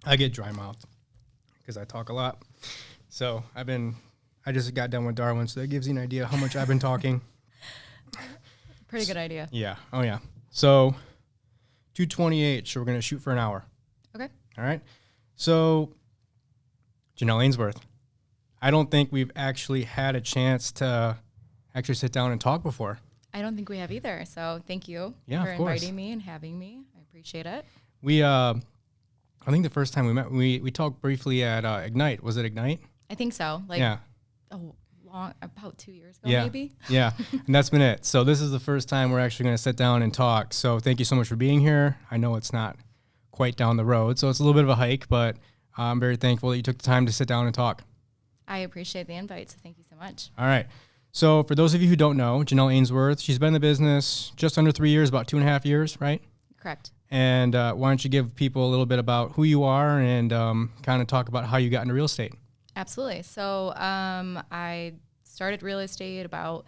I get dry mouthed because I talk a lot. So I just got done with Darwin, so that gives you an idea how much I've been talking. Pretty good idea. Yeah. Oh, yeah. So 2:28, so we're going to shoot for an hour. Okay. All right. So Janelle Ainsworth, I don't think we've actually had a chance to actually sit down and talk before. I don't think we have either. So thank you Yeah, for of course. inviting me and having me. I appreciate it. I think the first time we met, we talked briefly at Ignite. Was it Ignite? I think so. Like Yeah. about 2 years ago, Yeah. maybe. Yeah. And that's been it. So this is the first time we're actually going to sit down and talk. So thank you so much for being here. I know it's not quite down the road, so it's a little bit of a hike, but I'm very thankful that you took the time to sit down and talk. I appreciate the invite, so thank you so much. All right. So for those of you who don't know, Janelle Ainsworth, she's been in the business just under 3 years, about 2.5 years, right? Correct. And why don't you give people a little bit about who you are and kind of talk about how you got into real estate? Absolutely. So I started real estate about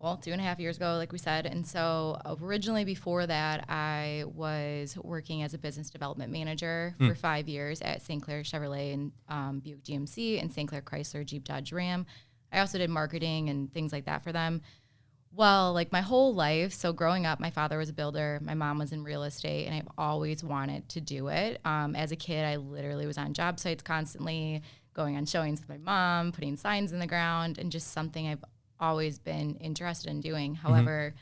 2.5 years ago, like we said. And so originally before that, I was working as a business development manager for 5 years at St. Clair Chevrolet and Buick GMC and St. Clair Chrysler Jeep Dodge Ram. I also did marketing and things like that for them. Well, like my whole life, so growing up, my father was a builder, my mom was in real estate, and I've always wanted to do it. As a kid, I literally was on job sites constantly, going on showings with my mom, putting signs in the ground, and just something I've always been interested in doing. However,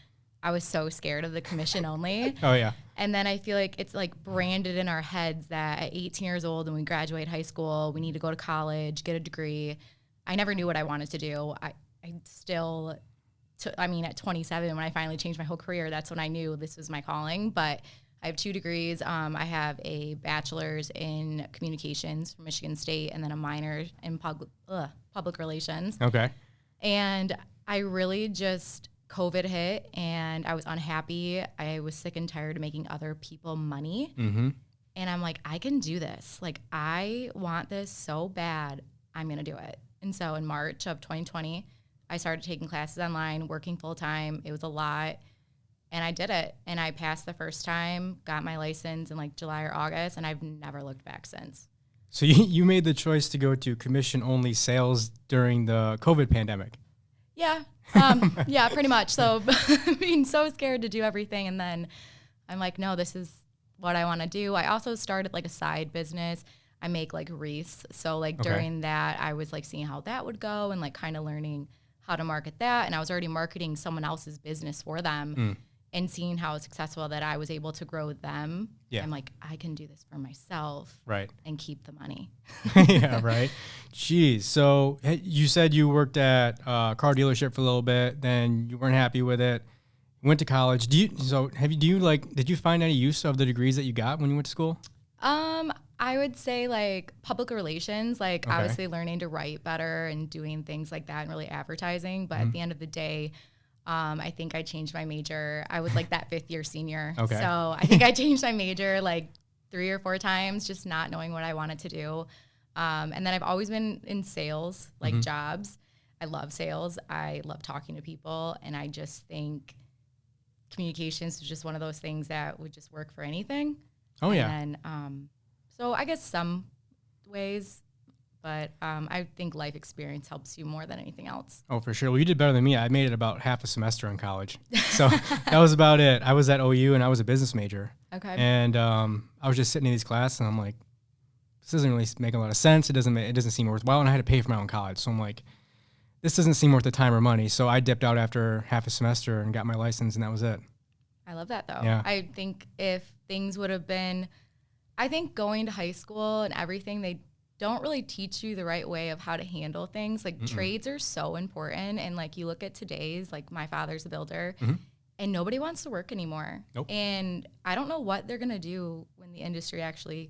I was so scared of the commission only. Oh, yeah. And then I feel like it's like branded in our heads that at 18 years old when we graduate high school, we need to go to college, get a degree. I never knew what I wanted to do. I still... at 27, when I finally changed my whole career, that's when I knew this was my calling. But I have 2 degrees. I have a bachelor's in communications from Michigan State and then a minor in public relations. Okay. And I really just, COVID hit and I was unhappy. I was sick and tired of making other people money. Mm-hmm. And I'm like, I can do this. Like, I want this so bad. I'm going to do it. And so in March of 2020, I started taking classes online, working full-time. It was a lot, and I did it. And I passed the first time, got my license in like July or August, and I've never looked back since. So you made the choice to go to commission-only sales during the COVID pandemic. Yeah, yeah, pretty much. So being so scared to do everything, and then I'm like, no, this is what I want to do. I also started like a side business. I make like wreaths. So like during that, I was like seeing how that would go and like kind of learning how to market that. And I was already marketing someone else's business for them and seeing how successful that I was able to grow them. Yeah. I'm like, I can do this for myself. Right. And keep the money. Yeah, right. Jeez. So you said you worked at a car dealership for a little bit, then you weren't happy with it. Went to college. Did you find any use of the degrees that you got when you went to school? I would say like public relations, like obviously learning to write better and doing things like that and really advertising. But at the end of the day, I think I changed my major. I was like that 5th year senior. Okay. So I think I changed my major like 3 or 4 times, just not knowing what I wanted to do. And then I've always been in sales, like jobs. I love sales. I love talking to people. And I just think communications is just one of those things that would just work for anything. Oh, yeah. And so I guess some ways, but I think life experience helps you more than anything else. Oh, for sure. Well, you did better than me. I made it about half a semester in college. So that was about it. I was at OU and I was a business major. Okay. And I was just sitting in these classes and I'm like, this doesn't really make a lot of sense. It doesn't seem worthwhile. And I had to pay for my own college. So I'm like, this doesn't seem worth the time or money. So I dipped out after half a semester and got my license and that was it. I love that though. Yeah. I think if things would have been, I think going to high school and everything, they don't really teach you the right way of how to handle things. Like trades are so important. And like you look at today's, like my father's a builder and nobody wants to work anymore. Nope. And I don't know what they're going to do when the industry actually,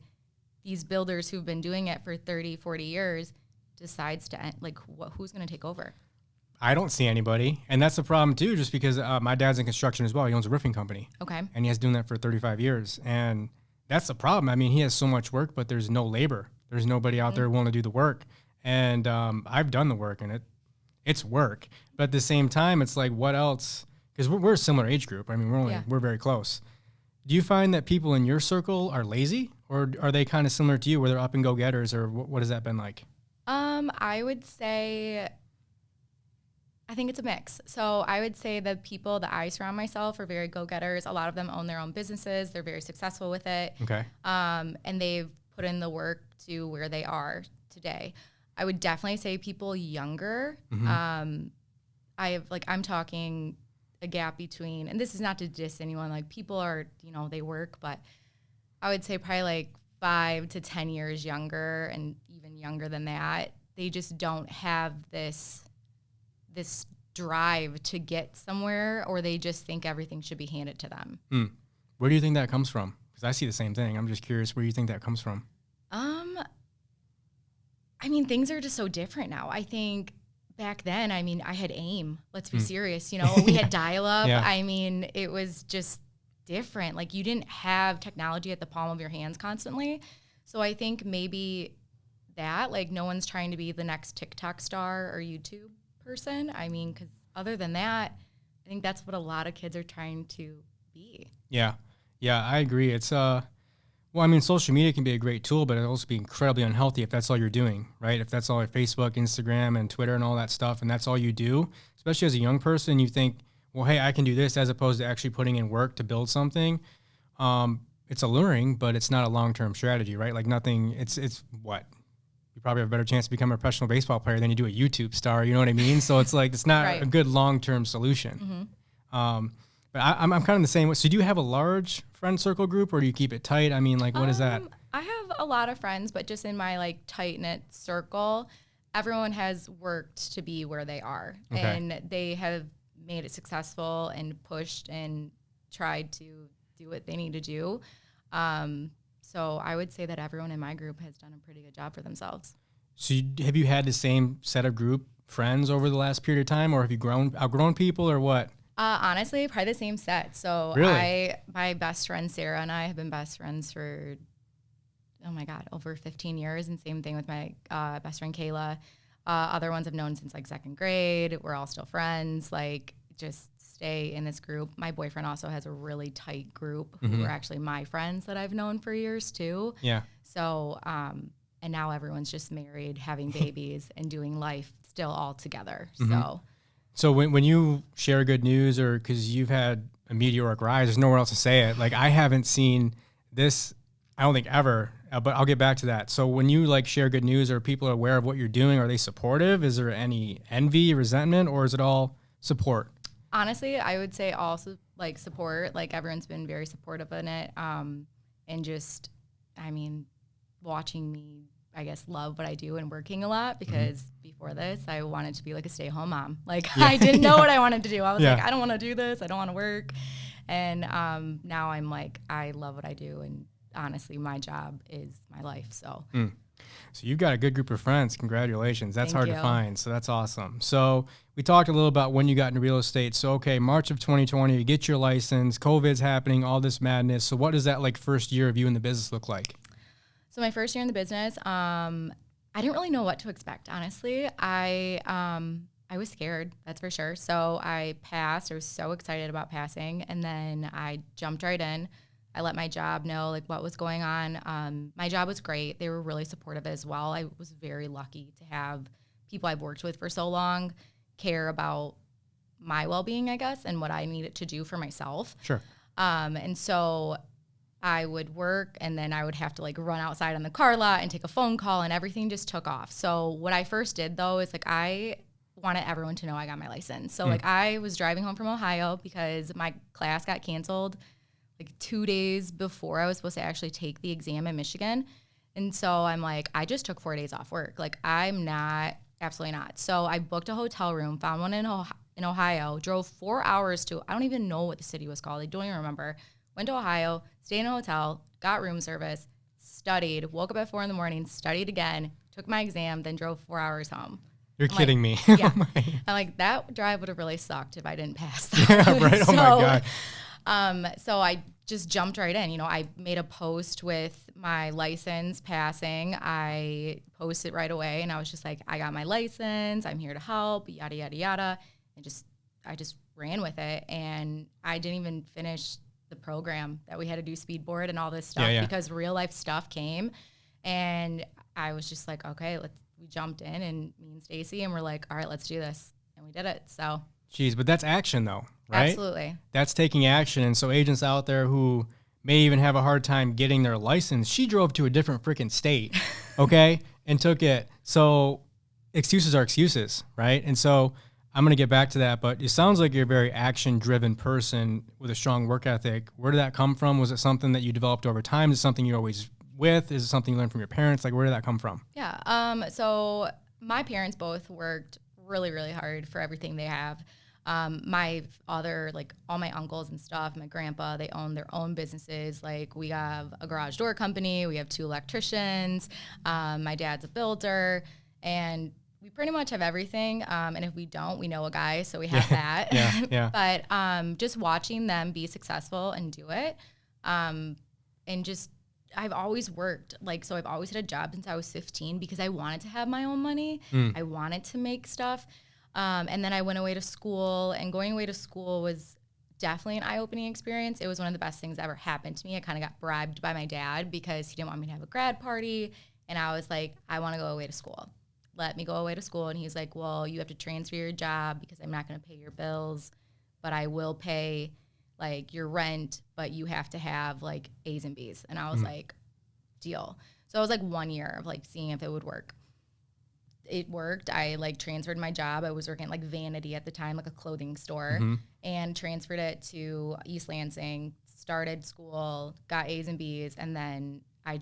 these builders who've been doing it for 30, 40 years decides to end, like who's going to take over? I don't see anybody. And that's the problem too, just because my dad's in construction as well. He owns a roofing company. Okay. And he has doing that for 35 years. And that's the problem. I mean, he has so much work, but there's no labor. There's nobody out there willing to do the work. And I've done the work, and it's work. But at the same time, it's like, what else? Because we're a similar age group. I mean, we're very close. Do you find that people in your circle are lazy, or are they kind of similar to you where they're up and go-getters, or what has that been like? I would say, I think it's a mix. So I would say the people that I surround myself are very go-getters. A lot of them own their own businesses. They're very successful with it. Okay. And they've put in the work to where they are today. I would definitely say people younger. I'm talking a gap between, and this is not to diss anyone, like people are, they work, but I would say probably like 5 to 10 years younger and even younger than that. They just don't have this drive to get somewhere, or they just think everything should be handed to them. Where do you think that comes from? Because I see the same thing. I'm just curious where you think that comes from. I mean, things are just so different now. I think back then, I had AIM. Let's be serious. We had dial-up. Yeah. I mean, it was just different. Like, you didn't have technology at the palm of your hands constantly. So I think maybe that, like, no one's trying to be the next TikTok star or YouTube person. I mean, because other than that, I think that's what a lot of kids are trying to be. Yeah, I agree. It's social media can be a great tool, but it'll also be incredibly unhealthy if that's all you're doing, right? If that's all your Facebook, Instagram, and Twitter and all that stuff, and that's all you do, especially as a young person, you think, well, hey, I can do this, as opposed to actually putting in work to build something. It's alluring, but it's not a long-term strategy, right? Like nothing, it's what? You probably have a better chance to become a professional baseball player than you do a YouTube star, you know what I mean? So it's like, it's not Right. a good long-term solution. But I'm kind of the same way. So do you have a large friend circle group, or do you keep it tight? I mean, like, what is that? I have a lot of friends, but just in my like tight-knit circle, everyone has worked to be where they are. Okay. And they have made it successful and pushed and tried to do what they need to do. So I would say that everyone in my group has done a pretty good job for themselves. So have you had the same set of group friends over the last period of time, or have you outgrown people, or what? Honestly, probably the same set. So Really? my best friend Sarah and I have been best friends for, oh my God, over 15 years. And same thing with my best friend Kayla. Other ones I've known since like second grade. We're all still friends. Like, just stay in this group. My boyfriend also has a really tight group who are actually my friends that I've known for years too. Yeah. So, and now everyone's just married, having babies, and doing life still all together. So when you share good news, or because you've had a meteoric rise, there's nowhere else to say it. Like, I haven't seen this, I don't think ever, but I'll get back to that. So when you like share good news, or people are aware of what you're doing, are they supportive? Is there any envy, resentment, or is it all support? Honestly, I would say also like support. Like, everyone's been very supportive in it. And just, watching me, I guess, love what I do and working a lot, because before this, I wanted to be like a stay-at-home mom. Like, I didn't know what I wanted to do. I was like, I don't want to do this. I don't want to work. And now I'm like, I love what I do. And honestly, my job is my life. So. So you've got a good group of friends. Congratulations. That's Thank hard you. to find. So that's awesome. So we talked a little about when you got into real estate. So, okay, March of 2020, you get your license, COVID's happening, all this madness. So what does that like first year of you in the business look like? So my first year in the business, I didn't really know what to expect, honestly. I was scared, that's for sure. So I passed. I was so excited about passing. And then I jumped right in. I let my job know like what was going on. My job was great. They were really supportive as well. I was very lucky to have people I've worked with for so long care about my well-being, I guess, and what I needed to do for myself. Sure. And so I would work, and then I would have to like run outside on the car lot and take a phone call, and everything just took off. So what I first did though is like, I wanted everyone to know I got my license. So like, I was driving home from Ohio because my class got canceled like 2 days before I was supposed to actually take the exam in Michigan. And so I'm like, I just took 4 days off work. Like, I'm not, absolutely not. So I booked a hotel room, found one in Ohio, drove 4 hours to, I don't even know what the city was called. I don't even remember. Went to Ohio, stayed in a hotel, got room service, studied, woke up at 4 a.m, studied again, took my exam, then drove 4 hours home. You're kidding me. Yeah. I'm like, that drive would have really sucked if I didn't pass that. Yeah, right. Oh my God. So I just jumped right in. I made a post with my license passing. I posted right away, and I was just like, I got my license. I'm here to help, yada, yada, yada. And I just ran with it. And I didn't even finish the program that we had to do speed board and all this stuff because real life stuff came. And I was just like, okay, we jumped in, and me and Stacy, and we're like, all right, let's do this. And we did it. So. Jeez, but that's action though, right? Absolutely. That's taking action. And so agents out there who may even have a hard time getting their license, she drove to a different freaking state, okay, and took it. So excuses are excuses, right? And so I'm going to get back to that, but it sounds like you're a very action-driven person with a strong work ethic. Where did that come from? Was it something that you developed over time? Is it something you're always with? Is it something you learned from your parents? Like, where did that come from? Yeah. So my parents both worked really, really hard for everything they have. My other, like all my uncles and stuff, my grandpa, they own their own businesses. Like we have a garage door company, we have 2 electricians, my dad's a builder, and we pretty much have everything. And if we don't, we know a guy, so we have that. Yeah. But just watching them be successful and do it, and just, I've always worked, like, so I've always had a job since I was 15 because I wanted to have my own money. I wanted to make stuff. And then I went away to school, and going away to school was definitely an eye-opening experience. It was one of the best things that ever happened to me. I kind of got bribed by my dad because he didn't want me to have a grad party. And I was like, I want to go away to school. Let me go away to school. And he's like, well, you have to transfer your job because I'm not going to pay your bills, but I will pay like your rent, but you have to have like A's and B's. And I was like, deal. So it was like 1 year of like seeing if it would work. It worked. I like transferred my job. I was working at like Vanity at the time, like a clothing store, and transferred it to East Lansing, started school, got A's and B's, and then I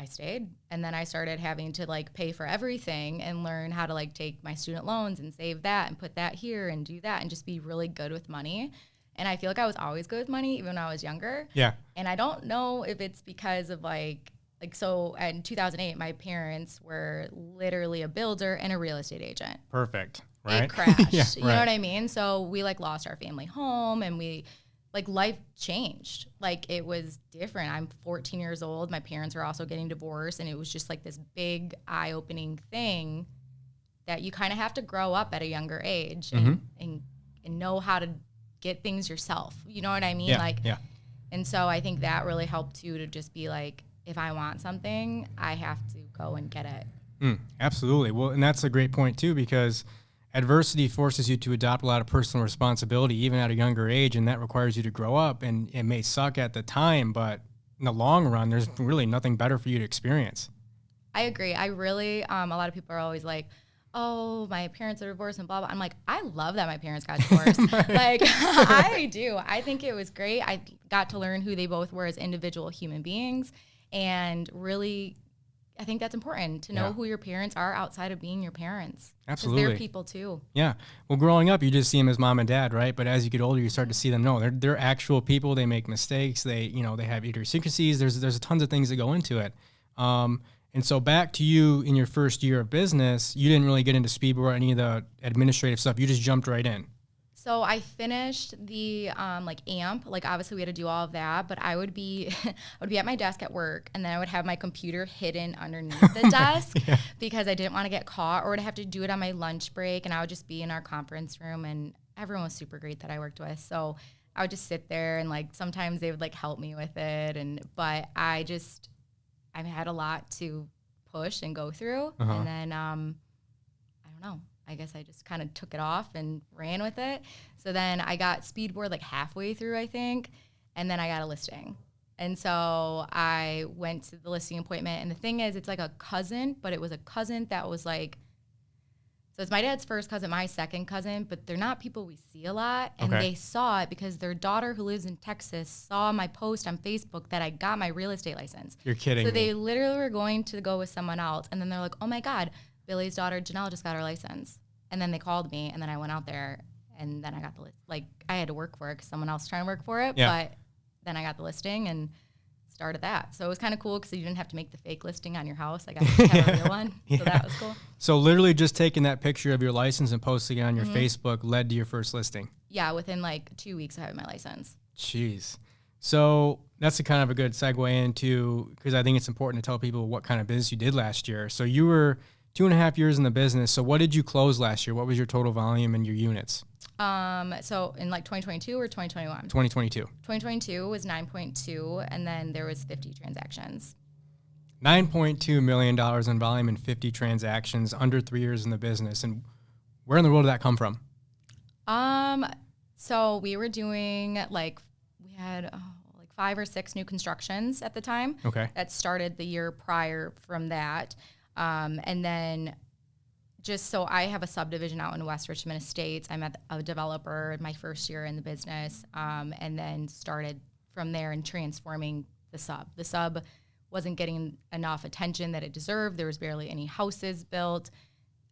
stayed. And then I started having to like pay for everything and learn how to like take my student loans and save that and put that here and do that and just be really good with money. And I feel like I was always good with money, even when I was younger. Yeah. And I don't know if it's because of like, so in 2008, my parents were literally a builder and a real estate agent. Perfect. Right. It crashed. You know what I mean? So we like lost our family home, and we like life changed. Like it was different. I'm 14 years old. My parents were also getting divorced, and it was just like this big eye-opening thing that you kind of have to grow up at a younger age and know how to get things yourself. You know what I mean? Yeah. And so I think that really helped too, to just be like, if I want something, I have to go and get it. Absolutely. Well, and that's a great point too, because adversity forces you to adopt a lot of personal responsibility, even at a younger age, and that requires you to grow up. And it may suck at the time, but in the long run, there's really nothing better for you to experience. I agree. I really, a lot of people are always like, oh, my parents are divorced and blah, blah. I'm like, I love that my parents got divorced. Like, I do. I think it was great. I got to learn who they both were as individual human beings. And really, I think that's important to know who your parents are outside of being your parents. Absolutely. Because they're people too. Yeah. Well, growing up, you just see them as mom and dad, right? But as you get older, you start to see them. No, they're actual people. They make mistakes. They have idiosyncrasies. There's tons of things that go into it. And so back to you in your first year of business, you didn't really get into speedboard or any of the administrative stuff. You just jumped right in. So I finished the like AMP, like obviously we had to do all of that, but I would be at my desk at work, and then I would have my computer hidden underneath the desk because I didn't want to get caught, or would have to do it on my lunch break, and I would just be in our conference room, and everyone was super great that I worked with. So I would just sit there, and like sometimes they would like help me with it, but I had a lot to push and go through, and then I don't know. I guess I just kind of took it off and ran with it. So then I got speedboard like halfway through, I think, and then I got a listing. And so I went to the listing appointment, and the thing is, it's like a cousin, but it was a cousin that was like, so it's my dad's first cousin, my second cousin, but they're not people we see a lot. And they saw it because their daughter, who lives in Texas, saw my post on Facebook that I got my real estate license. You're kidding So me. they literally were going to go with someone else, and then they're like, oh my God, Billy's daughter, Janelle, just got her license. And then they called me, and then I went out there, and then I got the list. Like, I had to work for it because someone else was trying to work for it. Yeah. But then I got the listing and started that. So it was kind of cool because you didn't have to make the fake listing on your house. I got to have a real one. So that was cool. So literally just taking that picture of your license and posting it on your Facebook led to your first listing. Yeah, within like 2 weeks of having my license. Jeez. So that's a kind of a good segue into, because I think it's important to tell people what kind of business you did last year. So you were 2.5 years in the business. So what did you close last year? What was your total volume and your units? So in like 2022 or 2021? 2022. 2022 was 9.2, and then there was 50 transactions. $9.2 million in volume and 50 transactions under 3 years in the business. And where in the world did that come from? So we were doing we had like 5 or 6 new constructions at the time. Okay. That started the year prior from that. And then just so I have a subdivision out in West Richmond Estates. I met a developer in my first year in the business, and then started from there and transforming the sub. The sub wasn't getting enough attention that it deserved. There was barely any houses built.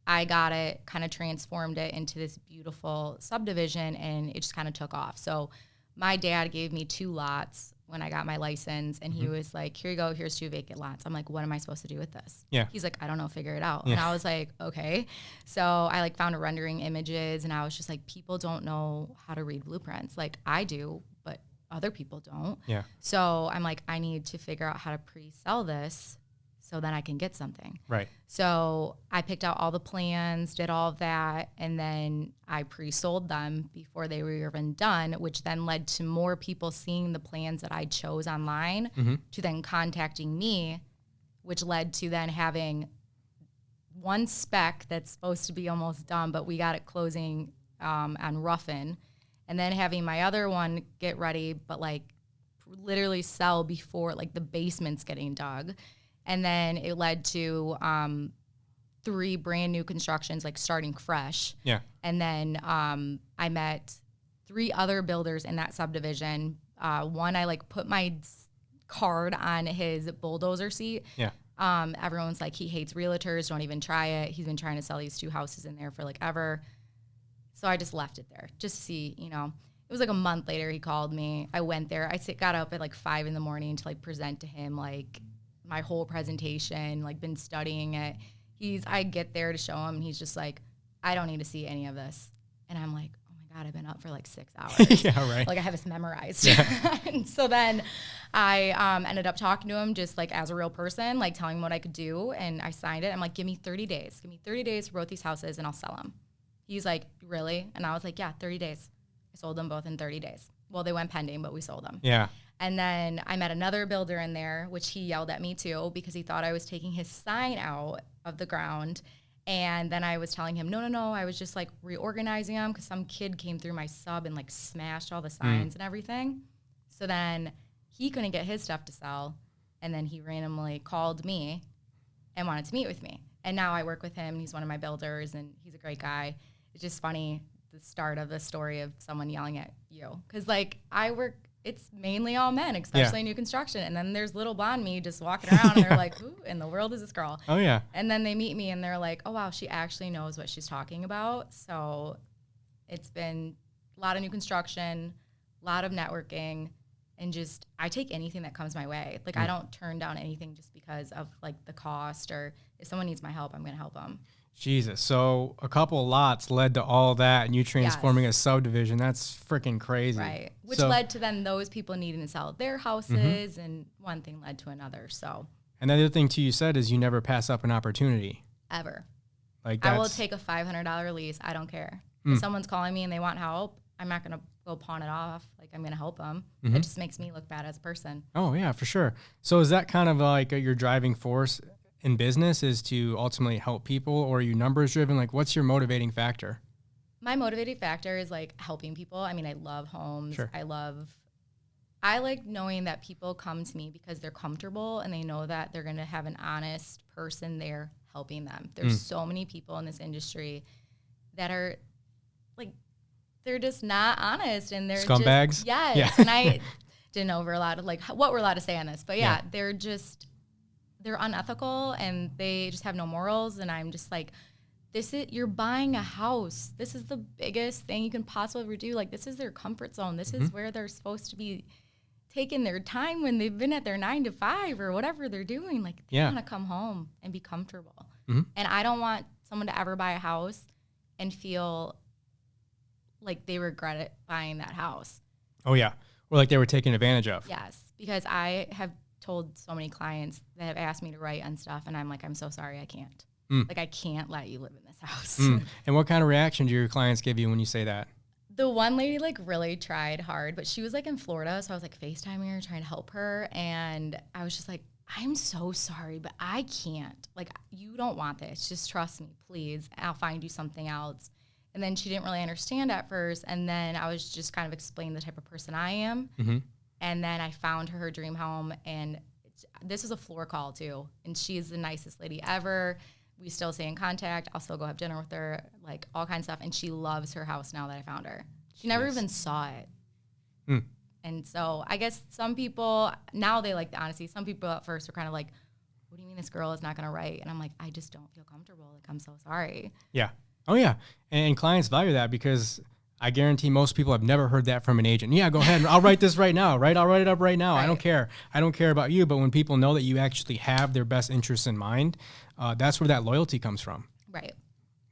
I got it, kind of transformed it into this beautiful subdivision, and it just kind of took off. So my dad gave me 2 lots when I got my license, and he was like, here you go, here's 2 vacant lots. I'm like, what am I supposed to do with this? Yeah. He's like, I don't know, figure it out. Yeah. And I was like, okay. So I found a rendering images, and I was just like, people don't know how to read blueprints. Like I do, but other people don't. Yeah. So I'm like, I need to figure out how to pre-sell this so then I can get something. Right. So I picked out all the plans, did all of that, and then I pre-sold them before they were even done, which then led to more people seeing the plans that I chose online to then contacting me, which led to then having one spec that's supposed to be almost done, but we got it closing on Ruffin, and then having my other one get ready, but literally sell before the basement's getting dug. And then it led to 3 brand new constructions, starting fresh. Yeah. And then I met 3 other builders in that subdivision. One, I put my card on his bulldozer seat. Yeah. Everyone's like, he hates realtors. Don't even try it. He's been trying to sell these 2 houses in there for ever. So I just left it there just to see, It was a month later he called me. I went there. I got up at 5 in the morning to present to him my whole presentation, been studying it. I get there to show him, and he's just like, I don't need to see any of this. And I'm like, oh my God, I've been up for 6 hours. Yeah, right. I have this memorized. Yeah. And so then I ended up talking to him just as a real person, telling him what I could do. And I signed it. I'm like, give me 30 days. Give me 30 days to wrote these houses and I'll sell them. He's like, really? And I was like, yeah, 30 days. I sold them both in 30 days. Well, they went pending, but we sold them. Yeah. And then I met another builder in there, which he yelled at me too, because he thought I was taking his sign out of the ground. And then I was telling him, no, I was just reorganizing them because some kid came through my sub and smashed all the signs and everything. So then he couldn't get his stuff to sell. And then he randomly called me and wanted to meet with me. And now I work with him. He's one of my builders, and he's a great guy. It's just funny, the start of the story of someone yelling at you. Because I work, it's mainly all men, especially new construction. And then there's little blonde me just walking around, and they're like, who in the world is this girl? Oh, yeah. And then they meet me, and they're like, oh, wow, she actually knows what she's talking about. So it's been a lot of new construction, a lot of networking, and just I take anything that comes my way. I don't turn down anything just because of the cost, or if someone needs my help, I'm going to help them. Jesus. So a couple of lots led to all that, and you transforming a subdivision. That's freaking crazy. Right. Which led to then those people needing to sell their houses, and one thing led to another. So. And the other thing, too, you said is you never pass up an opportunity. Ever. I will take a $500 lease. I don't care. If someone's calling me and they want help, I'm not going to go pawn it off. I'm going to help them. It just makes me look bad as a person. Oh, yeah, for sure. So is that kind of your driving force in business, is to ultimately help people, or are you numbers driven? What's your motivating factor? My motivating factor is helping people. I mean, I love homes. Sure. I like knowing that people come to me because they're comfortable and they know that they're going to have an honest person there helping them. There's so many people in this industry that are they're just not honest, and they're scumbags. Yes. Yeah. And I didn't know we're allowed to what we're allowed to say on this, but they're unethical, and they just have no morals. And I'm just you're buying a house. This is the biggest thing you can possibly ever do. This is their comfort zone. This is where they're supposed to be taking their time when they've been at their 9 to 5 or whatever they're doing. They want to come home and be comfortable. And I don't want someone to ever buy a house and feel like they regret it buying that house. Oh, yeah. Or they were taken advantage of. Yes, because I have told so many clients that have asked me to write on stuff, and I'm I'm so sorry, I can't. I can't let you live in this house. And what kind of reaction do your clients give you when you say that? The one lady like really tried hard, but she was like in Florida. So I was like FaceTiming her, trying to help her. And I was just like, I'm so sorry, but I can't. Like, you don't want this. Just trust me, please. I'll find you something else. And then she didn't really understand at first. And then I was just kind of explaining the type of person I am. Mm-hmm. And then I found her dream home. And this was a floor call too. And she's the nicest lady ever. We still stay in contact. I'll still go have dinner with her, like all kinds of stuff. And she loves her house now that I found her. She never even saw it. Mm. And so I guess some people, now they like the honesty. Some people at first were kind of like, what do you mean this girl is not going to write? And I'm like, I just don't feel comfortable. Like, I'm so sorry. Yeah. Oh, yeah. And clients value that because I guarantee most people have never heard that from an agent. Yeah, go ahead. I'll write this right now, right? I'll write it up right now. Right. I don't care. I don't care about you. But when people know that you actually have their best interests in mind, that's where that loyalty comes from. Right.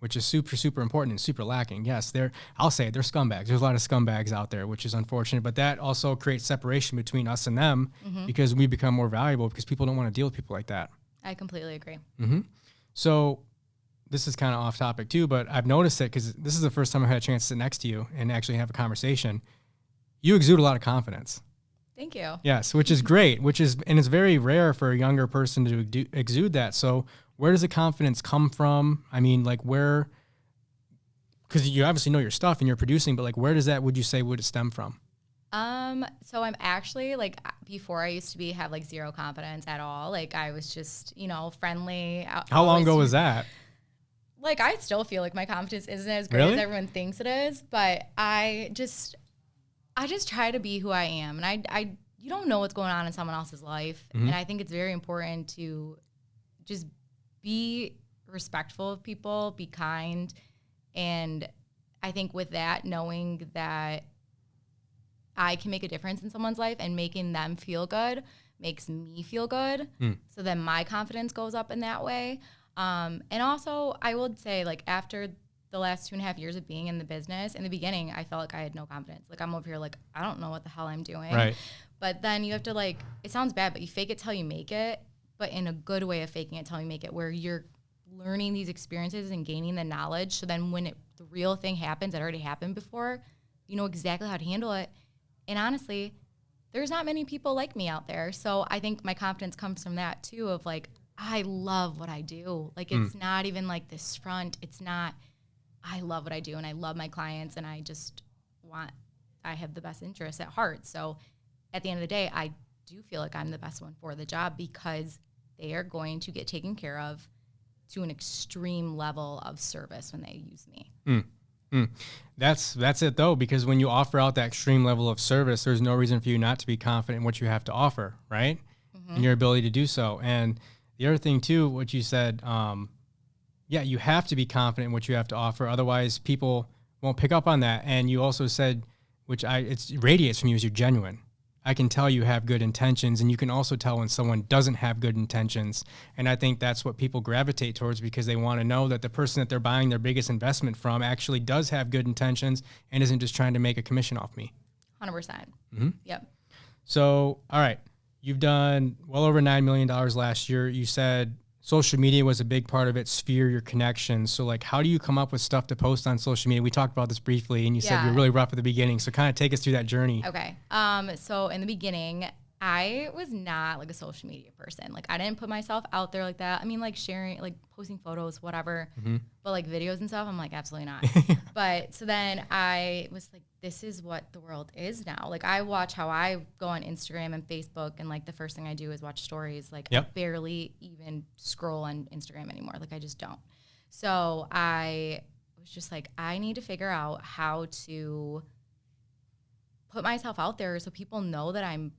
Which is super, super important and super lacking. Yes, I'll say it, they're scumbags. There's a lot of scumbags out there, which is unfortunate. But that also creates separation between us and them because we become more valuable because people don't want to deal with people like that. I completely agree. Mm-hmm. So this is kind of off topic too, but I've noticed it because this is the first time I've had a chance to sit next to you and actually have a conversation. You exude a lot of confidence. Thank you. Yes, which is great, and it's very rare for a younger person to exude that. So where does the confidence come from? I mean, like where, because you obviously know your stuff and you're producing, but like where does that, would you say, would it stem from? So I'm actually like, before I used to have like zero confidence at all. Like I was just, friendly. How long ago was that? Like I still feel like my confidence isn't as great as everyone thinks it is, but I just try to be who I am. And you don't know what's going on in someone else's life. Mm-hmm. And I think it's very important to just be respectful of people, be kind. And I think with that, knowing that I can make a difference in someone's life and making them feel good makes me feel good. So then my confidence goes up in that way. And also I would say like after the last 2.5 years of being in the business, in the beginning, I felt like I had no confidence. Like I'm over here, like, I don't know what the hell I'm doing. Right. But then you have to like, it sounds bad, but you fake it till you make it, but in a good way of faking it till you make it, where you're learning these experiences and gaining the knowledge. So then when the real thing happens that already happened before, you know exactly how to handle it. And honestly, there's not many people like me out there. So I think my confidence comes from that too, of like, I love what I do. Like, it's not even like this front. It's not, I love what I do and I love my clients and I have the best interests at heart. So at the end of the day, I do feel like I'm the best one for the job because they are going to get taken care of to an extreme level of service when they use me. That's it though, because when you offer out that extreme level of service, there's no reason for you not to be confident in what you have to offer, right? And your ability to do so. And the other thing too, what you said, you have to be confident in what you have to offer. Otherwise people won't pick up on that. And you also said, it radiates from you as you're genuine. I can tell you have good intentions, and you can also tell when someone doesn't have good intentions. And I think that's what people gravitate towards because they want to know that the person that they're buying their biggest investment from actually does have good intentions and isn't just trying to make a commission off me. 100%. Yep. So, all right, you've done well over $9 million last year. You said social media was a big part of it, sphere your connections. So like, how do you come up with stuff to post on social media? We talked about this briefly and you said you're really rough at the beginning. So kind of take us through that journey. Okay. So in the beginning, I was not like a social media person. Like I didn't put myself out there like that. I mean, like sharing, like posting photos, whatever, but like videos and stuff, I'm like, absolutely not. But so then I was like, this is what the world is now. Like I watch how I go on Instagram and Facebook, and like the first thing I do is watch stories. Like I barely even scroll on Instagram anymore. Like I just don't. So I was just like, I need to figure out how to put myself out there so people know that I'm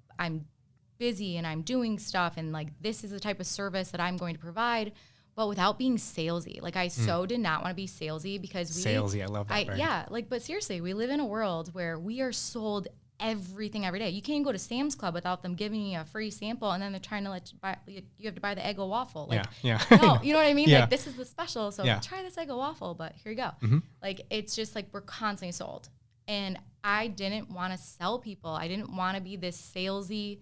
busy and I'm doing stuff, and like this is the type of service that I'm going to provide, but without being salesy. Like I so did not want to be salesy because salesy, I love that. But seriously, we live in a world where we are sold everything every day. You can't go to Sam's Club without them giving you a free sample, and then they're trying to let you buy. You have to buy the Eggo waffle. Like, no, you know what I mean? Like this is the special, so try this Eggo waffle. But here you go. Like it's just like we're constantly sold, and I didn't want to sell people. I didn't want to be this salesy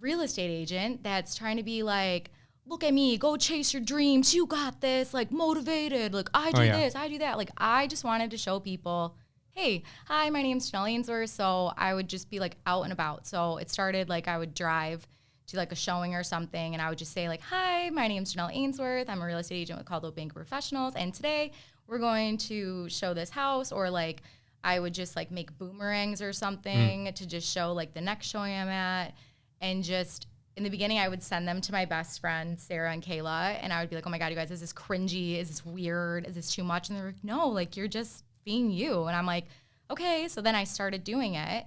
real estate agent that's trying to be like, look at me, go chase your dreams, you got this, like motivated, like I do this, I do that. Like I just wanted to show people hey, hi, my name's Janelle Ainsworth. So I would just be like out and about. So it started like I would drive to like a showing or something, and I would just say like, hi, my name's Janelle Ainsworth. I'm a real estate agent with Caldwell Banker Professionals, and today we're going to show this house. Or like I would just like make boomerangs or something to just show like the next showing I'm at. And just in the beginning, I would send them to my best friends, Sarah and Kayla, and I would be like, oh my God, you guys, is this cringy? Is this weird? Is this too much? And they're like, no, like you're just being you. And I'm like, okay. So then I started doing it,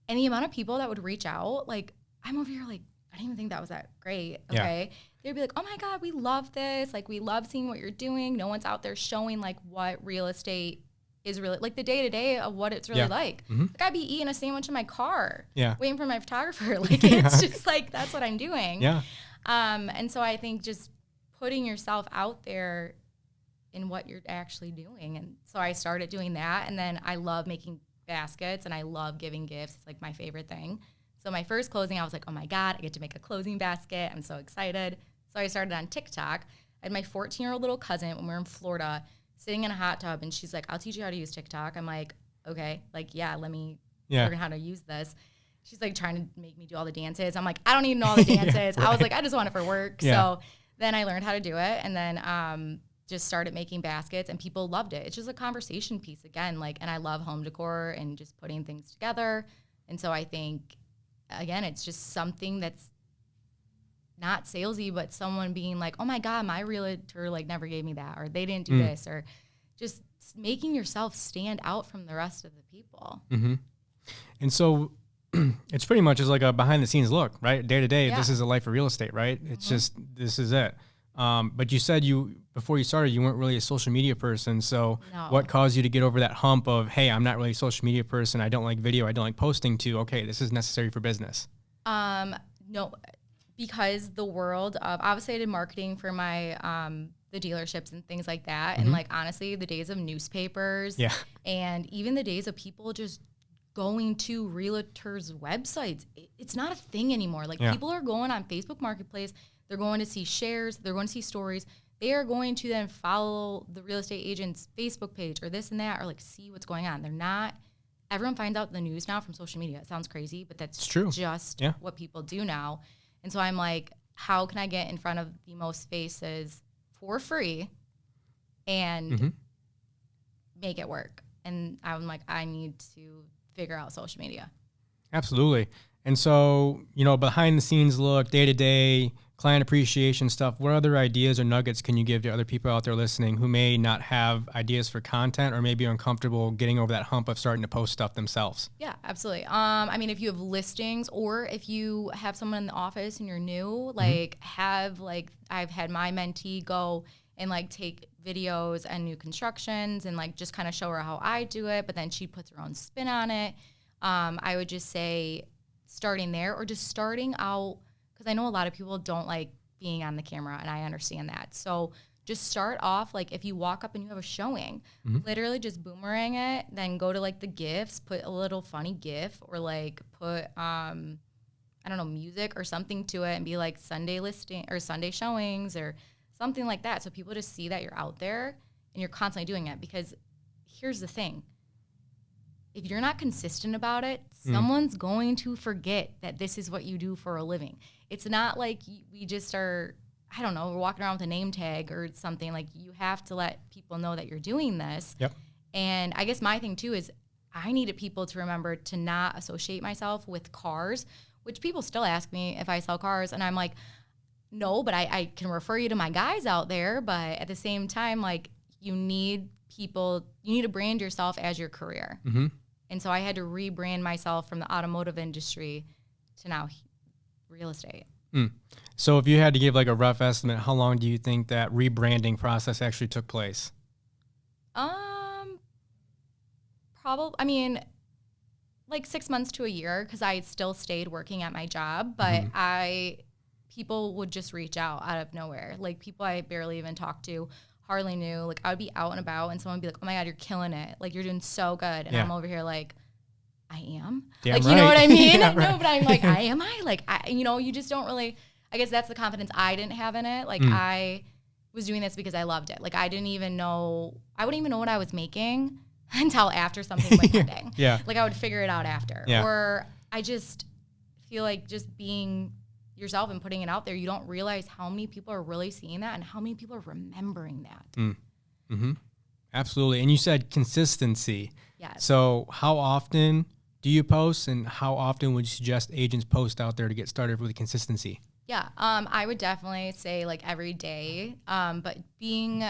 and the amount of people that would reach out, like I'm over here like, I didn't even think that was that great. Okay. Yeah. They'd be like, oh my God, we love this. Like, we love seeing what you're doing. No one's out there showing like what real estate is really like, the day to day of what it's really like. Like I'd be eating a sandwich in my car, waiting for my photographer. Like it's just like, that's what I'm doing. Yeah. And so I think just putting yourself out there in what you're actually doing. And so I started doing that. And then I love making baskets and I love giving gifts. It's like my favorite thing. So my first closing, I was like, oh my God, I get to make a closing basket. I'm so excited. So I started on TikTok. I had my 14-year-old little cousin when we were in Florida sitting in a hot tub, and she's like, I'll teach you how to use TikTok. I'm like, okay, like, yeah, let me learn how to use this. She's like trying to make me do all the dances. I'm like, I don't even know all the dances. I was like, I just want it for work. So then I learned how to do it, and then just started making baskets, and people loved it. It's just a conversation piece again, like, and I love home decor and just putting things together. And so I think, again, it's just something that's not salesy, but someone being like, oh my God, my realtor like never gave me that, or they didn't do this, or just making yourself stand out from the rest of the people. And so it's pretty much just like a behind the scenes look, right? Day to day, this is a life of real estate, right? It's just, this is it. But you said before you started, you weren't really a social media person. So what caused you to get over that hump of, hey, I'm not really a social media person. I don't like video. I don't like posting, to, okay, this is necessary for business? No, because the world of, obviously I did marketing for my, the dealerships and things like that. And like, honestly, the days of newspapers and even the days of people just going to realtors' websites, it's not a thing anymore. Like people are going on Facebook Marketplace. They're going to see shares. They're going to see stories. They are going to then follow the real estate agent's Facebook page or this and that, or like see what's going on. They're not, everyone finds out the news now from social media. It sounds crazy, but that's true. Just what people do now. And so I'm like, how can I get in front of the most faces for free and make it work? And I'm like, I need to figure out social media. Absolutely. And so, behind the scenes look, day to day, client appreciation stuff, what other ideas or nuggets can you give to other people out there listening who may not have ideas for content or maybe uncomfortable getting over that hump of starting to post stuff themselves? Yeah, absolutely. I mean, if you have listings or if you have someone in the office and you're new, like I've had my mentee go and like take videos and new constructions and like just kind of show her how I do it, but then she puts her own spin on it. I would just say starting there, or just starting out, because I know a lot of people don't like being on the camera, and I understand that. So just start off, like if you walk up and you have a showing, literally just boomerang it, then go to like the GIFs, put a little funny GIF, or like put, I don't know, music or something to it, and be like Sunday listing or Sunday showings or something like that. So people just see that you're out there and you're constantly doing it. Because here's the thing. If you're not consistent about it, someone's going to forget that this is what you do for a living. It's not like we just are, I don't know, we're walking around with a name tag or something. Like, you have to let people know that you're doing this. Yep. And I guess my thing too is I needed people to remember to not associate myself with cars, which people still ask me if I sell cars. And I'm like, no, but I can refer you to my guys out there. But at the same time, like, you need to brand yourself as your career. And so I had to rebrand myself from the automotive industry to now real estate. So if you had to give like a rough estimate, how long do you think that rebranding process actually took place? Probably, I mean, like 6 months to a year, because I still stayed working at my job, but people would just reach out of nowhere. Like people I barely even talked to, hardly knew. Like I would be out and about and someone would be like, oh my God, you're killing it. Like you're doing so good. And I'm over here like, I am. Damn like, right. You know what I mean? Yeah, no, but I'm like, you just don't really, I guess that's the confidence I didn't have in it. Like I was doing this because I loved it. Like I wouldn't even know what I was making until after something went pending. Yeah. Like I would figure it out after. Yeah. Or I just feel like just being yourself and putting it out there, you don't realize how many people are really seeing that and how many people are remembering that. Mm-hmm. Absolutely. And you said consistency. Yes. So how often do you post, and how often would you suggest agents post out there to get started with consistency? Yeah. I would definitely say like every day, but being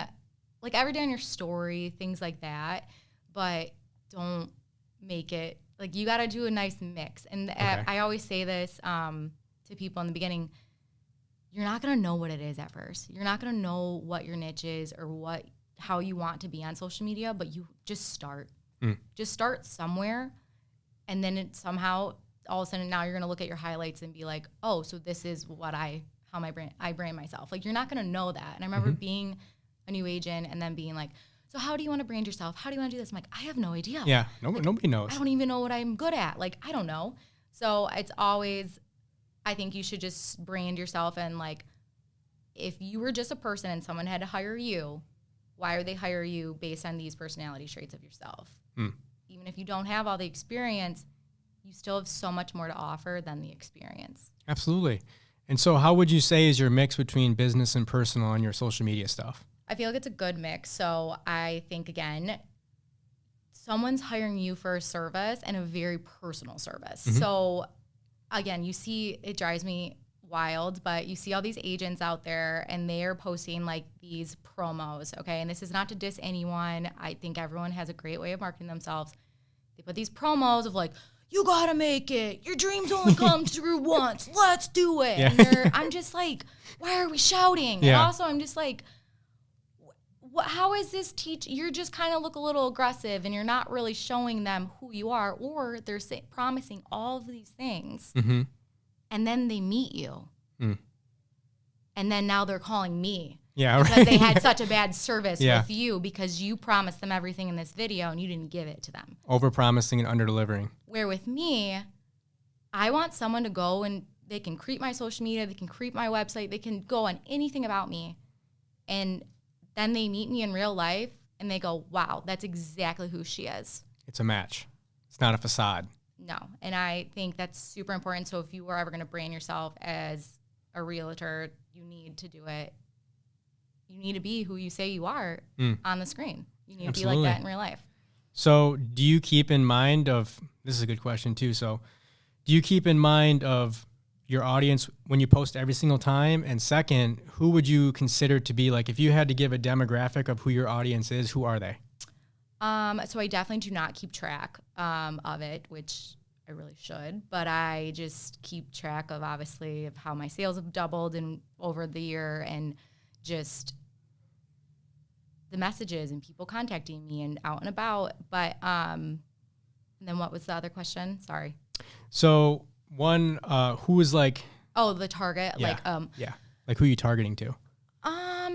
like every day on your story, things like that, but don't make it like you got to do a nice mix. And I always say this to people in the beginning, you're not going to know what it is at first. You're not going to know what your niche is or how you want to be on social media, but you just start. Just start somewhere, and then it somehow all of a sudden now you're going to look at your highlights and be like, oh, so this is what I brand myself. Like you're not going to know that. And I remember being a new agent and then being like, so how do you want to brand yourself? How do you want to do this? I'm like, I have no idea. Yeah, like, nobody knows. I don't even know what I'm good at. Like, I don't know. So it's always, I think you should just brand yourself. And like, if you were just a person and someone had to hire you, why would they hire you based on these personality traits of yourself? Even if you don't have all the experience, you still have so much more to offer than the experience. Absolutely. And so how would you say is your mix between business and personal on your social media stuff? I feel like it's a good mix. So I think, again, someone's hiring you for a service and a very personal service. So, again, you see, it drives me wild, but you see all these agents out there and they are posting like these promos, okay? And this is not to diss anyone. I think everyone has a great way of marketing themselves. They put these promos of like, you gotta make it. Your dreams only come through once. Let's do it. Yeah. And I'm just like, why are we shouting? Yeah. And also I'm just like, how is this you're just kind of look a little aggressive and you're not really showing them who you are, or they're promising all of these things and then they meet you and then now they're calling me because they had such a bad service with you because you promised them everything in this video and you didn't give it to them. Over-promising and under-delivering. Where with me, I want someone to go and they can creep my social media, they can creep my website, they can go on anything about me, and then they meet me in real life and they go, wow, that's exactly who she is. It's a match. It's not a facade. No. And I think that's super important. So if you are ever going to brand yourself as a realtor, you need to do it. You need to be who you say you are on the screen. You need to be like that in real life. So do you keep in mind this is a good question too. So do you keep in mind of your audience when you post every single time? And second, who would you consider to be like, if you had to give a demographic of who your audience is, who are they? So I definitely do not keep track of it, which I really should, but I just keep track of obviously of how my sales have doubled over the year and just the messages and people contacting me and out and about. But and then what was the other question? Sorry. So one, who is like, the target, like who are you targeting to?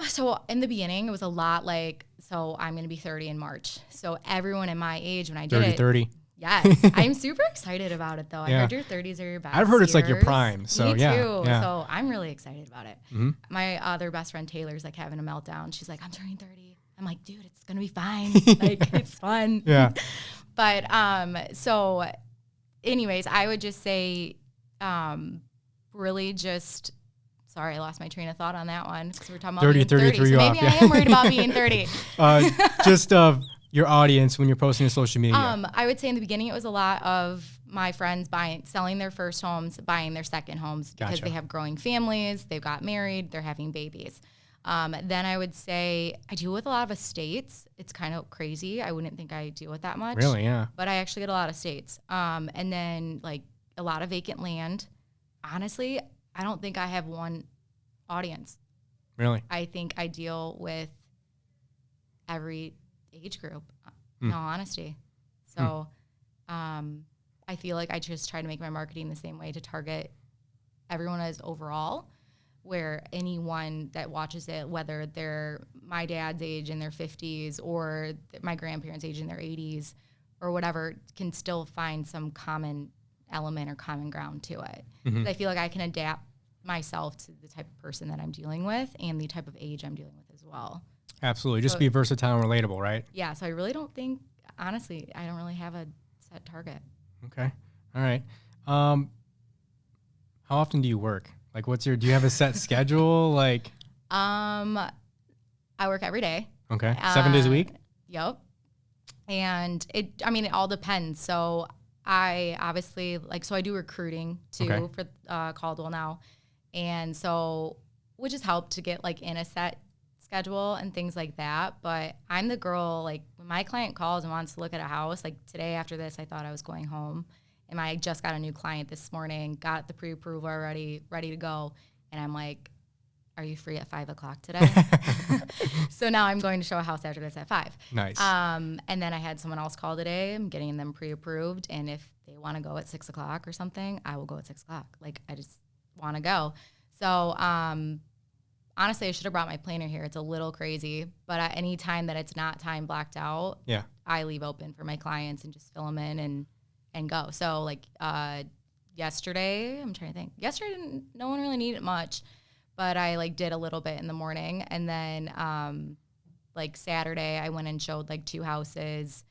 So in the beginning, it was a lot like, so I'm going to be 30 in March. So everyone in my age when I did 30. Yes. I'm super excited about it though. I heard your 30s are your best. I've heard it's years. like your prime. So Me yeah. too. Yeah. So I'm really excited about it. My other best friend Taylor's like having a meltdown. She's like, I'm turning 30. I'm like, dude, it's going to be fine. Like it's fun. Yeah. But, so anyways, I would just say, really just, sorry, I lost my train of thought on that one because we're talking about 30, being 30. So maybe I am worried about being 30. Just your audience when you're posting on social media. I would say in the beginning it was a lot of my friends selling their first homes, buying their second homes because they have growing families, they've got married, they're having babies. Then I would say I deal with a lot of estates. It's kind of crazy. I wouldn't think I deal with that much. Really, yeah. But I actually get a lot of estates. And then like a lot of vacant land. Honestly, I don't think I have one audience. Really? I think I deal with every age group, in all honesty. So I feel like I just try to make my marketing the same way to target everyone as overall, where anyone that watches it, whether they're my dad's age in their 50s or my grandparents' age in their 80s or whatever, can still find some common element or common ground to it. I feel like I can adapt myself to the type of person that I'm dealing with and the type of age I'm dealing with as well. Absolutely. Just be versatile and relatable, right? Yeah. So I really don't think Honestly, I don't really have a set target. Okay. All right. How often do you work? Like, do you have a set schedule? Like, I work every day. okay. 7 days a week? Yep. And it all depends. So I obviously so I do recruiting too for Caldwell now. And so, which has helped to get like in a set schedule and things like that. But I'm the girl, like when my client calls and wants to look at a house, like today after this, I thought I was going home. And I just got a new client this morning, got the pre-approval already, ready to go. And I'm like, are you free at 5 o'clock today? So now I'm going to show a house after this at 5. Nice. And then I had someone else call today. I'm getting them pre-approved. And if they want to go at 6 o'clock or something, I will go at 6 o'clock. Like I just want to go. So honestly, I should have brought my planner here. It's a little crazy. But at any time that it's not time blocked out, I leave open for my clients and just fill them in and go. So like yesterday, I'm trying to think. Yesterday, no one really needed much. But I like did a little bit in the morning. And then like Saturday, I went and showed like 2 houses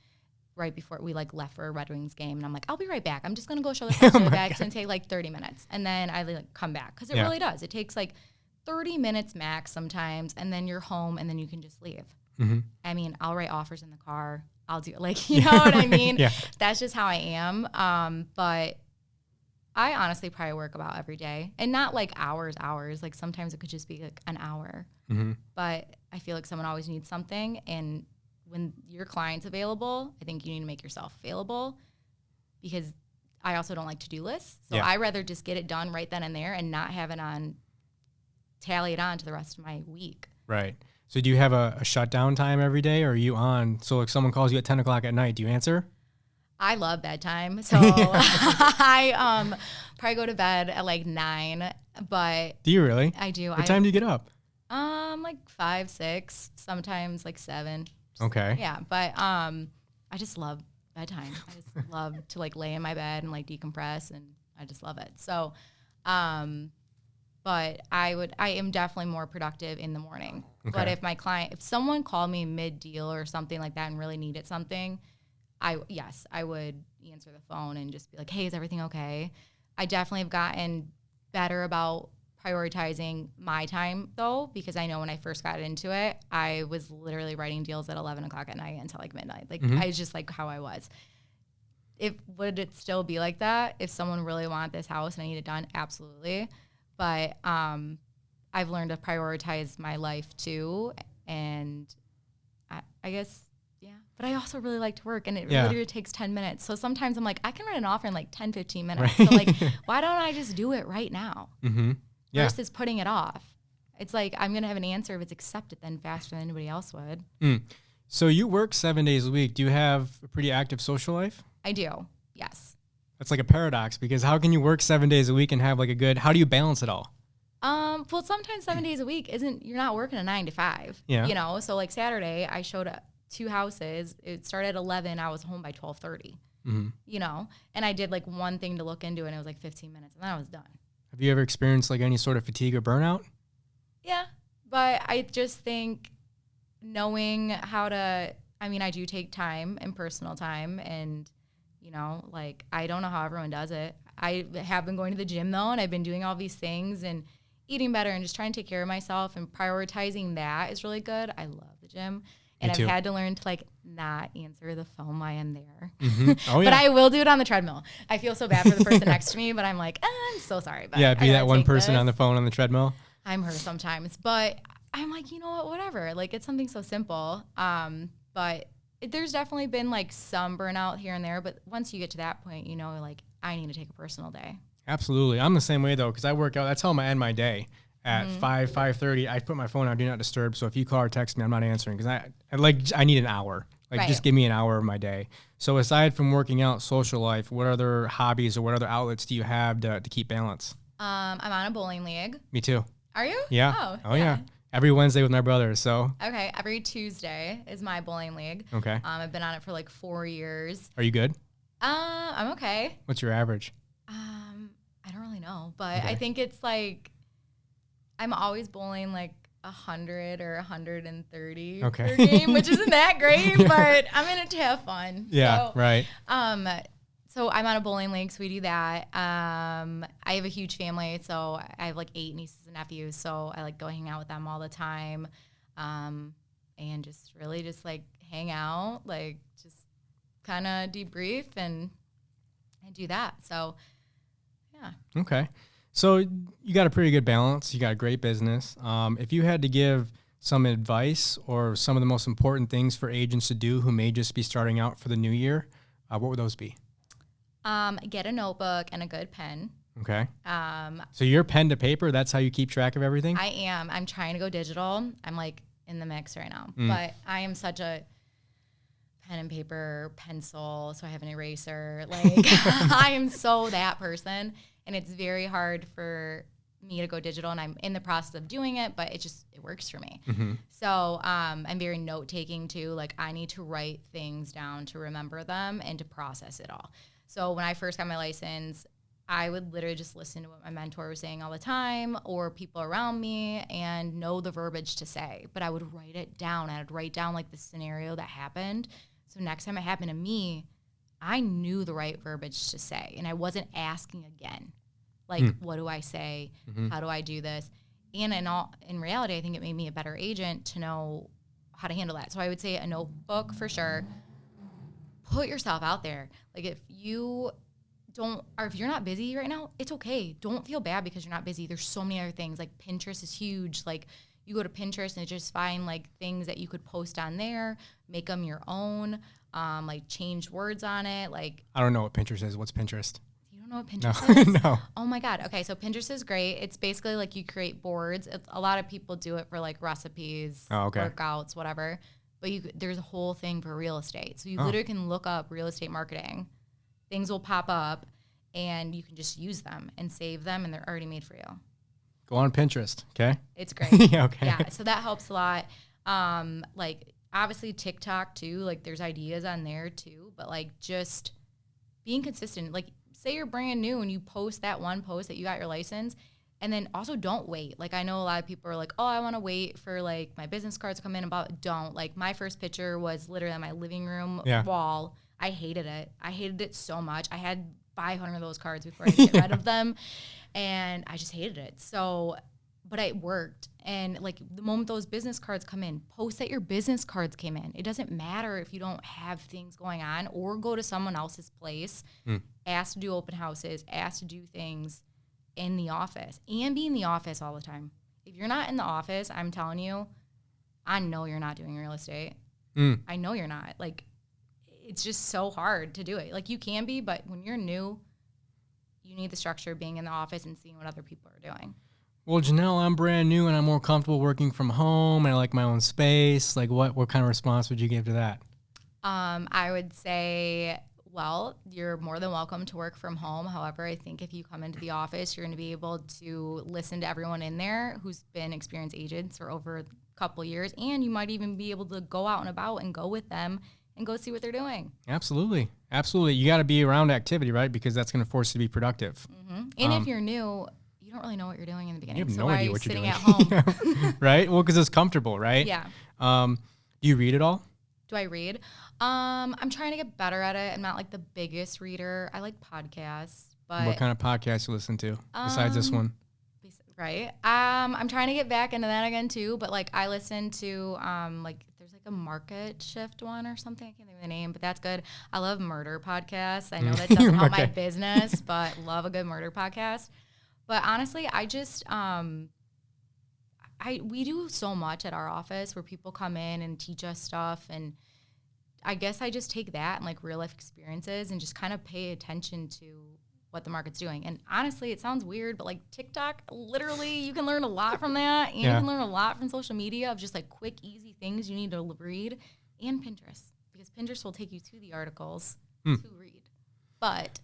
right before we like left for a Red Wings game. And I'm like, I'll be right back. I'm just going to go show this house really back. It's going to take like 30 minutes. And then I like come back because it really does. It takes like 30 minutes max sometimes. And then you're home and then you can just leave. Mm-hmm. I mean, I'll write offers in the car. I'll do like, you know what I mean? That's just how I am. But I honestly probably work about every day and not like hours. Like sometimes it could just be like an hour, but I feel like someone always needs something. And when your client's available, I think you need to make yourself available because I also don't like to-do lists. So I rather just get it done right then and there and not have it tally it on to the rest of my week. Right. So do you have a shutdown time every day or are you on? So if someone calls you at 10 o'clock at night, do you answer? I love bedtime. So I probably go to bed at like 9, but do you really? I do. What time do you get up? Like 5, 6, sometimes like 7. Okay. Yeah. But I just love bedtime. I just love to like lay in my bed and like decompress and I just love it. So but I am definitely more productive in the morning. Okay. But if someone called me mid-deal or something like that and really needed something, I would answer the phone and just be like, hey, is everything okay? I definitely have gotten better about prioritizing my time though, because I know when I first got into it, I was literally writing deals at 11 o'clock at night until like midnight. Like I was just like how I was. Would it still be like that if someone really wanted this house and I need it done? Absolutely. But I've learned to prioritize my life too. And I guess, but I also really like to work and it literally takes 10 minutes. So sometimes I'm like, I can write an offer in like 10, 15 minutes. Right. So like, why don't I just do it right now versus putting it off? It's like, I'm going to have an answer if it's accepted then faster than anybody else would. So you work 7 days a week. Do you have a pretty active social life? I do. Yes. That's like a paradox because how can you work 7 days a week and have like how do you balance it all? Well, sometimes 7 days a week you're not working a 9 to 5, you know? So like Saturday I showed up 2 houses. It started at 11. I was home by 12:30, you know, and I did like one thing to look into and it was like 15 minutes and then I was done. Have you ever experienced like any sort of fatigue or burnout? Yeah. But I just think knowing how to, I do take time and personal time and, you know, like I don't know how everyone does it. I have been going to the gym though, and I've been doing all these things and eating better and just trying to take care of myself and prioritizing that is really good. I love the gym. And I've had to learn to like not answer the phone while I'm there. Oh, yeah. But I will do it on the treadmill. I feel so bad for the person next to me, but I'm like, I'm so sorry. But be that one person on the phone on the treadmill. I'm her sometimes, but I'm like, you know what, whatever. Like it's something so simple. But there's definitely been like some burnout here and there. But once you get to that point, you know, like I need to take a personal day. Absolutely. I'm the same way though, because I work out. That's how I end my day. At 5:30, I put my phone on Do Not Disturb. So if you call or text me, I'm not answering because I need an hour. Like just give me an hour of my day. So aside from working out, social life, what other hobbies or what other outlets do you have to keep balance? I'm on a bowling league. Me too. Are you? Yeah. Oh yeah. Every Wednesday with my brother. So okay, every Tuesday is my bowling league. Okay. I've been on it for like 4 years. Are you good? I'm okay. What's your average? I don't really know, but I think it's like I'm always bowling like 100 or 130 Okay. per game, which isn't that great, but I'm in it to have fun. Yeah, so, right. So I'm on a bowling league, so we do that. I have a huge family, so I have like 8 nieces and nephews, so I like go hang out with them all the time, and just really just like hang out, like just kind of debrief and do that. So, yeah. Okay. So you got a pretty good balance. You got a great business. If you had to give some advice or some of the most important things for agents to do who may just be starting out for the new year, what would those be? Get a notebook and a good pen. Okay. So you're pen to paper. That's how you keep track of everything? I am. I'm trying to go digital. I'm like in the mix right now, but I am such a pen and paper, pencil. So I have an eraser. Like I am so that person, and it's very hard for me to go digital, and I'm in the process of doing it, but it works for me. Mm-hmm. So I'm very note taking too. Like I need to write things down to remember them and to process it all. So when I first got my license, I would literally just listen to what my mentor was saying all the time or people around me and know the verbiage to say. But I would write it down. I would write down like the scenario that happened. So next time it happened to me, I knew the right verbiage to say. And I wasn't asking again. Like, what do I say? Mm-hmm. How do I do this? And in reality, I think it made me a better agent to know how to handle that. So I would say a notebook for sure. Put yourself out there. Like if you don't, or if you're not busy right now, it's okay. Don't feel bad because you're not busy. There's so many other things. Like Pinterest is huge. Like you go to Pinterest and just find like things that you could post on there, make them your own, like change words on it. Like I don't know what Pinterest is. What's Pinterest? You don't know what Pinterest is? No. Oh my God. Okay. So Pinterest is great. It's basically like you create boards. A lot of people do it for like recipes, workouts, whatever. But there's a whole thing for real estate. So you literally can look up real estate marketing. Things will pop up, and you can just use them and save them, and they're already made for you. Go on Pinterest, okay? It's great. Yeah, okay. Yeah, so that helps a lot. Like, obviously TikTok, too. Like, there's ideas on there, too. But, like, just being consistent. Like, say you're brand new, and you post that one post that you got your license, and then also don't wait. Like I know a lot of people are like, oh, I want to wait for like my business cards to come in. Don't. Like my first picture was literally on my living room wall. I hated it. I hated it so much. I had 500 of those cards before I could get rid of them. And I just hated it. So, but it worked. And like the moment those business cards come in, post that your business cards came in. It doesn't matter if you don't have things going on, or go to someone else's place, ask to do open houses, ask to do things in the office, and be in the office all the time. If you're not in the office, I'm telling you, I know you're not doing real estate. I know you're not. Like, it's just so hard to do it. Like, you can be, but when you're new, you need the structure of being in the office and seeing what other people are doing. Well, Janelle, I'm brand new and I'm more comfortable working from home and I like my own space. Like, what kind of response would you give to that? I would say, well, you're more than welcome to work from home. However, I think if you come into the office, you're going to be able to listen to everyone in there who's been experienced agents for over a couple of years, and you might even be able to go out and about and go with them and go see what they're doing. Absolutely. Absolutely. You got to be around activity, right? Because that's going to force you to be productive. And if you're new, you don't really know what you're doing in the beginning. You have so no why idea are you what you're sitting doing. at home? Right? Well, because it's comfortable, right? Yeah. Do you read at all? Do I read? I'm trying to get better at it. I'm not like the biggest reader. I like podcasts, but What kind of podcasts you listen to besides this one? Right. I'm trying to get back into that again too, but like I listen to like there's like a market shift one or something. I can't think of the name, but that's good. I love murder podcasts. I know that doesn't help my business, but love a good murder podcast. But honestly, I just we do so much at our office where people come in and teach us stuff, and I guess I just take that and like real life experiences and just kind of pay attention to what the market's doing. And honestly, it sounds weird, but like TikTok, literally you can learn a lot from that, and you can learn a lot from social media of just like quick, easy things you need to read, and Pinterest, because Pinterest will take you to the articles to read. But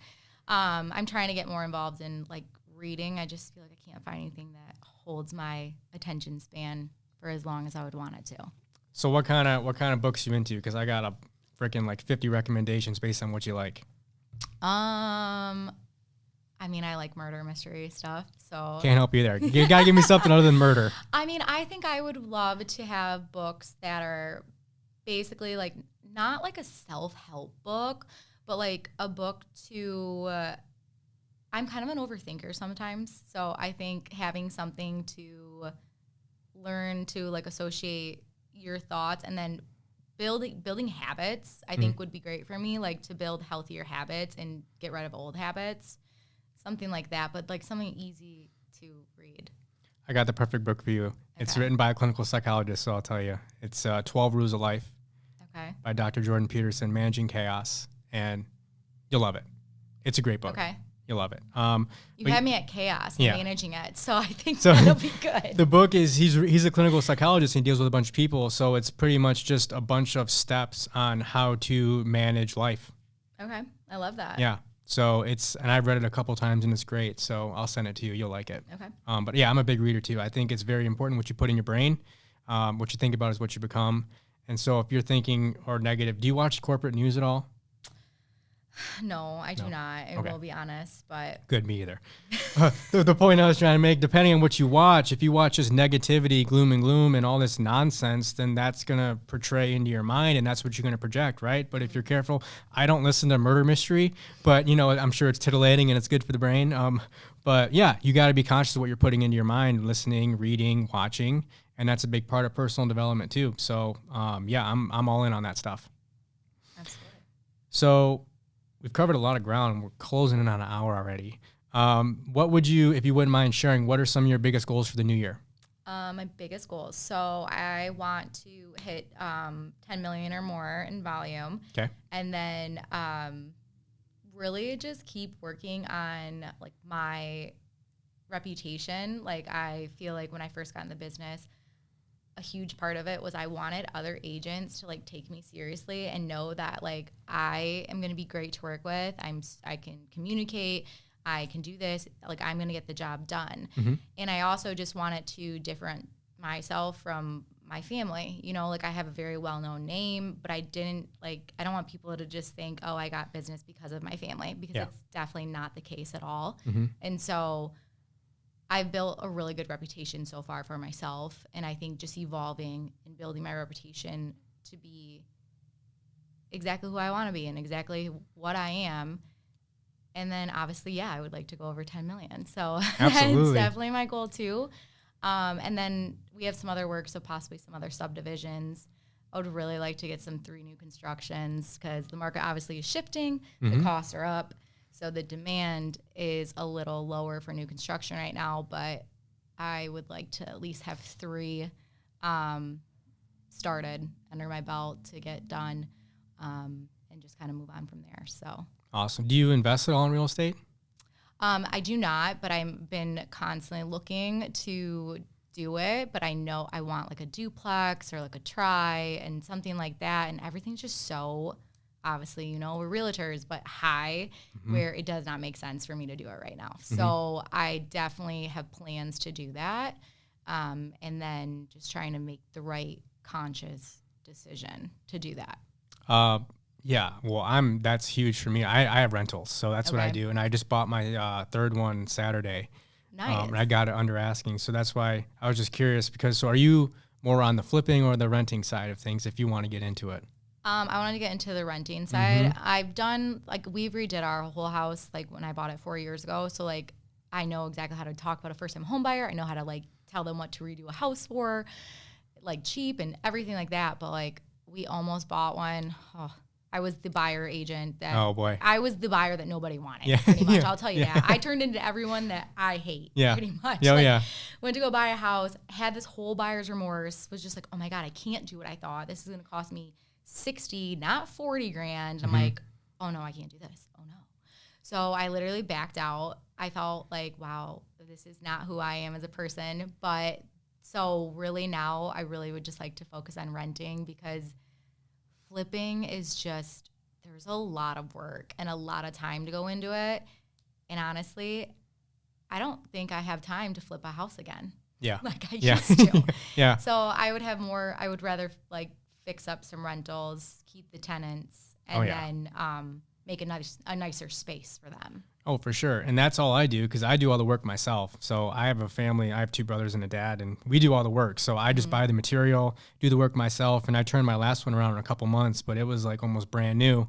I'm trying to get more involved in like reading. I just feel like I can't find anything that holds my attention span for as long as I would want it to. So what kind of books you into? Because I got a freaking like 50 recommendations based on what you like. I I mean, I like murder mystery stuff, so. Can't help you there. You gotta give me something other than murder. I mean, I think I would love to have books that are basically like not like a self-help book, but like a book to. I'm kind of an overthinker sometimes, so I think having something to learn to like associate your thoughts and then building habits, I think would be great for me, like to build healthier habits and get rid of old habits, something like that, but like something easy to read. I got the perfect book for you. Okay. It's written by a clinical psychologist, so I'll tell you. It's 12 Rules of Life by Dr. Jordan Peterson, Managing Chaos, and you'll love it. It's a great book. Okay. You'll love it. You had me at chaos and managing it, so I think so that'll be good. The book is, he's a clinical psychologist and he deals with a bunch of people, so it's pretty much just a bunch of steps on how to manage life. Okay, I love that. Yeah, so and I've read it a couple times and it's great, so I'll send it to you. You'll like it. Okay. But yeah, I'm a big reader too. I think it's very important what you put in your brain. What you think about is what you become. And so if you're thinking or negative, do you watch corporate news at all? No, I do not. I will be honest, but good, me either. The point I was trying to make, depending on what you watch, if you watch just negativity, gloom and gloom, and all this nonsense, then that's gonna portray into your mind, and that's what you're gonna project, right? But if you're careful, I don't listen to murder mystery, but I'm sure it's titillating and it's good for the brain. But yeah, you got to be conscious of what you're putting into your mind, listening, reading, watching, and that's a big part of personal development too. So yeah, I'm all in on that stuff. Absolutely. So. We've covered a lot of ground. We're closing in on an hour already. What would you, if you wouldn't mind sharing, what are some of your biggest goals for the new year? My biggest goals. So I want to hit 10 million or more in volume. Okay. And then really just keep working on like my reputation. Like I feel like when I first got in the business, a huge part of it was I wanted other agents to like take me seriously and know that like I am going to be great to work with. I can communicate. I can do this. Like I'm going to get the job done. Mm-hmm. And I also just wanted to different myself from my family. Like I have a very well-known name, but I don't want people to just think, oh, I got business because of my family, because it's definitely not the case at all. Mm-hmm. And so I've built a really good reputation so far for myself, and I think just evolving and building my reputation to be exactly who I want to be and exactly what I am. And then obviously, I would like to go over 10 million. So that's definitely my goal too. And then we have some other work, so possibly some other subdivisions. I would really like to get some 3 new constructions because the market obviously is shifting. Mm-hmm. The costs are up. So the demand is a little lower for new construction right now, but I would like to at least have 3 started under my belt to get done and just kind of move on from there. So awesome. Do you invest at all in real estate? I do not, but I've been constantly looking to do it, but I know I want like a duplex or like a tri and something like that, and everything's just so... Obviously, we're realtors, but high, mm-hmm. where it does not make sense for me to do it right now. Mm-hmm. So I definitely have plans to do that. And then just trying to make the right conscious decision to do that. Yeah, well, that's huge for me. I have rentals, so that's what I do. And I just bought my 3rd one Saturday. Nice. And I got it under asking. So that's why I was just curious so are you more on the flipping or the renting side of things if you want to get into it? I wanted to get into the renting side. Mm-hmm. I've done, we've redid our whole house, when I bought it 4 years ago. So, I know exactly how to talk about a first-time home buyer. I know how to, tell them what to redo a house for, cheap and everything like that. But, we almost bought one. Oh, I was the buyer agent that... Oh, boy. I was the buyer that nobody wanted, pretty much. I'll tell you that. I turned into everyone that I hate, pretty much. Went to go buy a house, had this whole buyer's remorse, was just oh, my God, I can't do what I thought. This is going to cost me 60, not 40 grand. Mm-hmm. I'm like, oh no, I can't do this. Oh no. So I literally backed out. I felt wow, this is not who I am as a person. But so really now I really would just like to focus on renting, because flipping is just, there's a lot of work and a lot of time to go into it. And honestly, I don't think I have time to flip a house again. Yeah. Like I used to. Yeah. So I would rather fix up some rentals, keep the tenants, and then make a nicer space for them. Oh, for sure. And that's all I do because I do all the work myself. So I have a family. I have 2 brothers and a dad, and we do all the work. So I just buy the material, do the work myself, and I turned my last one around in a couple months, but it was like almost brand new.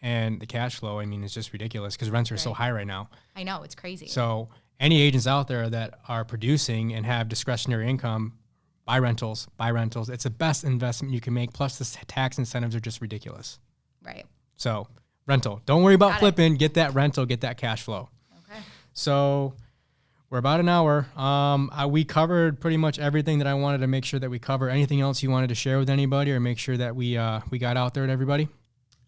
And the cash flow, I mean, is just ridiculous because rents are so high right now. I know, it's crazy. So any agents out there that are producing and have discretionary income, buy rentals, buy rentals. It's the best investment you can make. Plus the tax incentives are just ridiculous. Right. So rental. Don't worry about Got flipping. Get that rental. Get that cash flow. Okay. So we're about an hour. We covered pretty much everything that I wanted to make sure that we cover. Anything else you wanted to share with anybody or make sure that we got out there to everybody?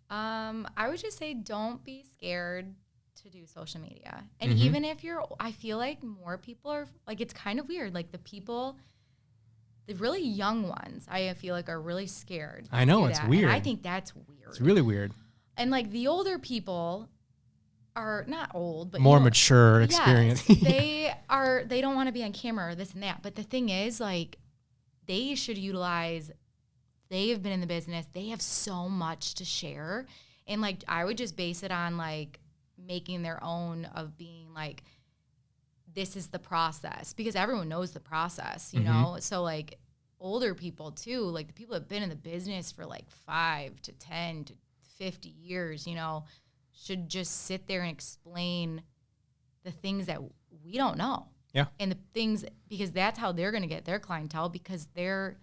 I would just say don't be scared to do social media. And even if I feel like more people are, like, it's kind of weird. Like the really young ones, I feel like are really scared. I know, it's weird. And I think that's weird. It's really weird. And like the older people are not old, but more mature experience. Yes, they don't want to be on camera or this and that. But the thing is, like, they should utilize, they have been in the business. They have so much to share. And like, I would just base it on like making their own of being like, this is the process, because everyone knows the process, you know? So like older people too, like the people that have been in the business for like 5 to 10 to 50 years, you know, should just sit there and explain the things that we don't know. Yeah. And the things, because that's how they're going to get their clientele, because they're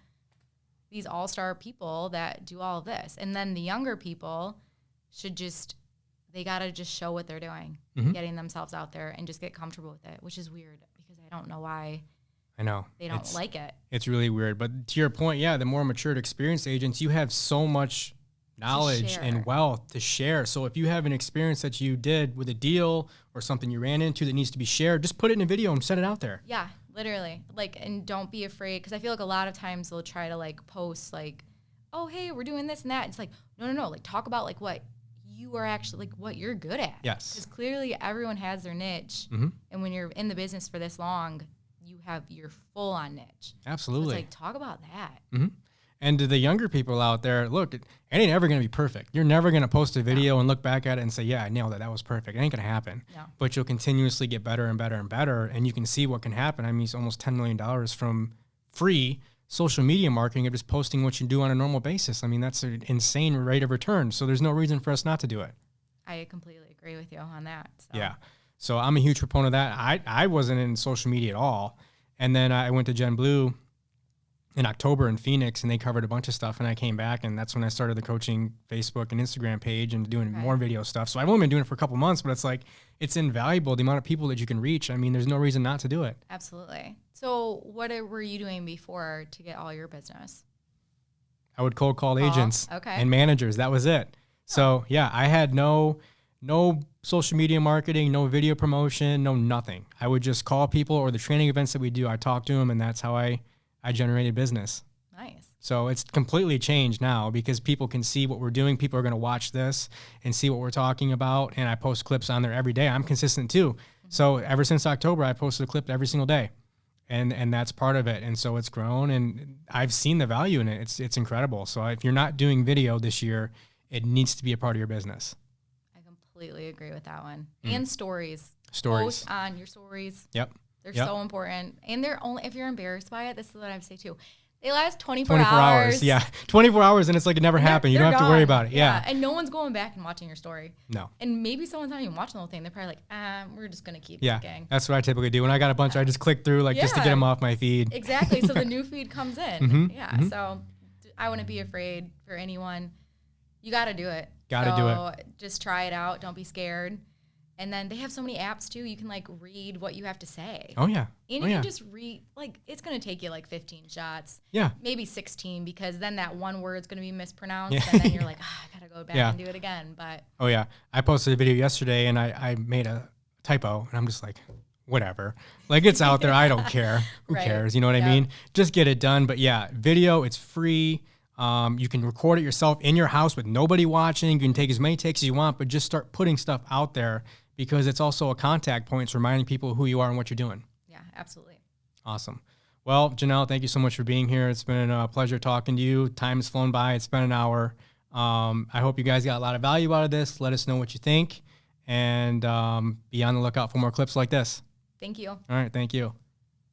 these all-star people that do all of this. And then the younger people should just, they got to just show what they're doing, getting themselves out there and just get comfortable with it, which is weird because I don't know why. I know. They don't like it. It's really weird. But to your point, yeah, the more matured, experienced agents, you have so much knowledge and wealth to share. So if you have an experience that you did with a deal or something you ran into that needs to be shared, just put it in a video and send it out there. Yeah, literally. Like, and don't be afraid, because I feel like a lot of times they'll try to like post like, oh, hey, we're doing this and that. It's like, no. Like, talk about like what you are actually, like what you're good at. Yes. Because clearly everyone has their niche. And when you're in the business for this long, you have your full on niche. Absolutely. So it's like, talk about that. And to the younger people out there, look, it ain't ever going to be perfect. You're never going to post a video and look back at it and say, yeah, I nailed it. That was perfect. It ain't going to happen. No. But you'll continuously get better and better and better. And you can see what can happen. I mean, it's almost $10 million from free social media marketing of just posting what you do on a normal basis. I mean, that's an insane rate of return. So there's no reason for us not to do it. I completely agree with you on that. So. Yeah. So I'm a huge proponent of that. I wasn't in social media at all. And then I went to Gen Blue in October in Phoenix, and they covered a bunch of stuff, and I came back, and that's when I started the coaching Facebook and Instagram page and doing more video stuff. So I've only been doing it for a couple months, but it's like, it's invaluable, the amount of people that you can reach. I mean, there's no reason not to do it. Absolutely. So what were you doing before to get all your business? I would cold call agents and managers. That was it. So yeah, I had no social media marketing, no video promotion, no nothing. I would just call people, or the training events that we do, I talk to them, and that's how I generated business. Nice. So it's completely changed now because people can see what we're doing. People are going to watch this and see what we're talking about. And I post clips on there every day. I'm consistent too. So ever since October, I posted a clip every single day, and that's part of it. And so it's grown, and I've seen the value in it. It's incredible. So if you're not doing video this year, it needs to be a part of your business. I completely agree with that one. And stories. Stories. Post on your stories. Yep. They're so important. And they're only, if you're embarrassed by it, this is what I would say too. They last 24 hours. Yeah. 24 hours, and it's like it never happened. You don't have to worry about it. Yeah. And no one's going back and watching your story. No. And maybe someone's not even watching the whole thing. They're probably like, we're just going to keep looking. That's what I typically do. When I got a bunch, I just click through just to get them off my feed. Exactly. So the new feed comes in. So I wouldn't be afraid for anyone. You got to do it. Got to do it. Just try it out. Don't be scared. And then they have so many apps too. You can like read what you have to say. Oh yeah. And you can just read, like, it's going to take you like 15 shots. Yeah. Maybe 16, because then that one word's going to be mispronounced. And then you're like, I got to go back and do it again. But oh yeah. I posted a video yesterday, and I made a typo, and I'm just like, whatever. Like, it's out there. I don't care. Who cares? You know what I mean? Just get it done. But yeah, video, it's free. You can record it yourself in your house with nobody watching. You can take as many takes as you want, but just start putting stuff out there, because it's also a contact point. It's reminding people who you are and what you're doing. Yeah, absolutely. Awesome. Well, Janelle, thank you so much for being here. It's been a pleasure talking to you. Time has flown by. It's been an hour. I hope you guys got a lot of value out of this. Let us know what you think, and be on the lookout for more clips like this. Thank you. All right. Thank you.